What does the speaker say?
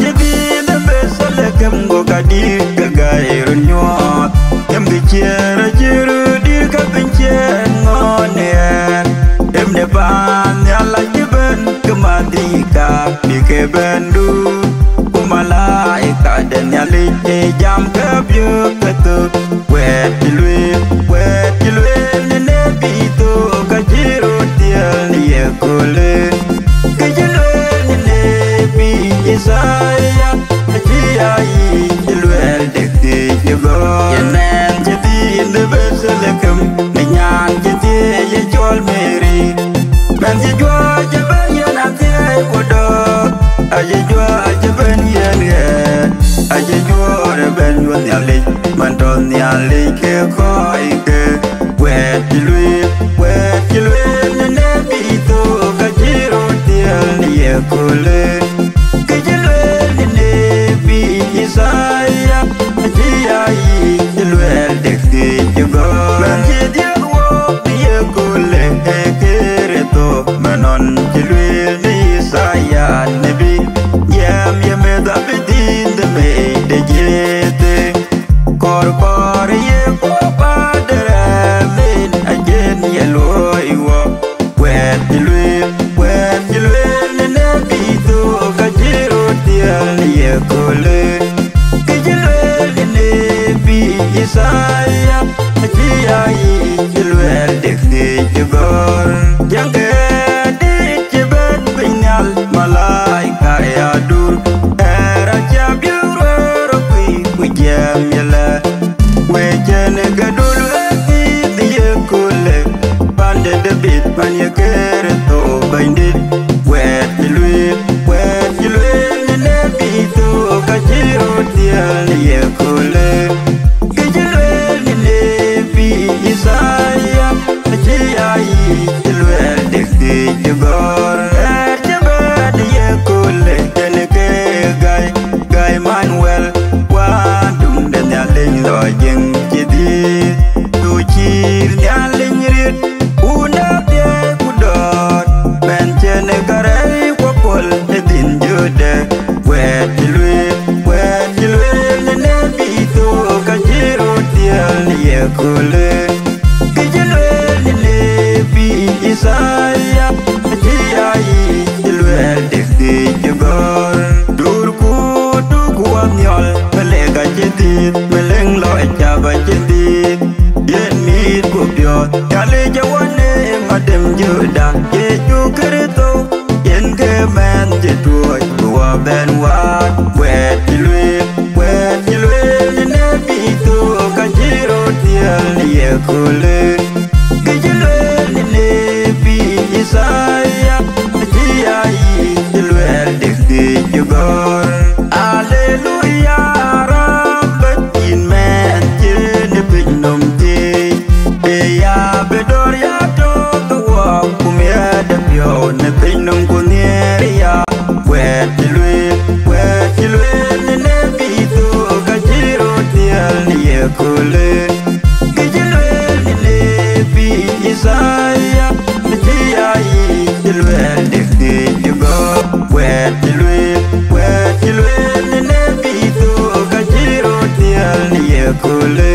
jadi the best kem go kadi gagai runyo em ge chiera chiru dir ka pinchen ngone em ne ban ya la jiben kemadika di ke bendu kumalaika dan ya li jam ke byu ketu wet dilwe ne bitu ka chiru tiel ye kule ke jilwe ne bi isaya ai luel dek di jugo yenen jadi in the beselkem minyan jadi ye jol meri ben si jwa jaben yen ate kodo aje jwa jaben yen ye aje jwa ben wan yali manton yali ke koi ke wet dilwe ne bitu ka jiro tiel ye kule Isaya, Jai, Luel, Dixi, Jugo, Manjidi, walk the Gule, Ekereto, Manon, Jiluel, Isaya, Nebi, Yam, Yameda, Bedin, the maid, the Jete, Corpor, Yekopa, the Ramin, again, yellow, you walk, where Jiluel, Nebito, Kajiro, the Yekole. Isaya, Jai, Luel, Dixi, Jugor, Jange, Dichiben, Pinal, Malaika, Yadur, Era Jaburo, Wijam Yella, Wajan Gadul, the Yakule, Banded the bit, when you get it, oh, binded, where you live, and Nebito, Kajiro, the Yakule. Isaya, Jai, Luel, Dixi, Jugor, Erjabad, Yekule, Jeneke, Guy Manuel, Wadum, the Yaling Lodging, Jidi, Tuchir, Yaling Rit, Una, Yakudor, Benjenekare, Wapol, Edin Jude, where you live, and Nebito, Kajiro, Yakule. Isaya, Jai, Luel, Dixi, Jugor, Durku, Duguanyol, Melega Jedi, Meleng Loy Java Jedi, Yen Meet Kupio, Kale Jawane, Madam Juda, Yeju Kerito, Yen Kemen Jetuai, Tua Ben Wat, where you live, Nebito, Kajiro, Tiel, Yekule. Isaya, Jai, Luel, Dixi, Jugor, Alleluia, Rabbatin man, Jenny Pignum Tea, Eya Bedoria, to walk, Kumia, the Pio, Nepinum Kunieria, where you live, and Nebito, Kajiro, Tiel, Yakule, Isaya, Jai, Luel, Dixi, Jugo, where you live, and Nebito, Kajiro, Tiel, Yakule.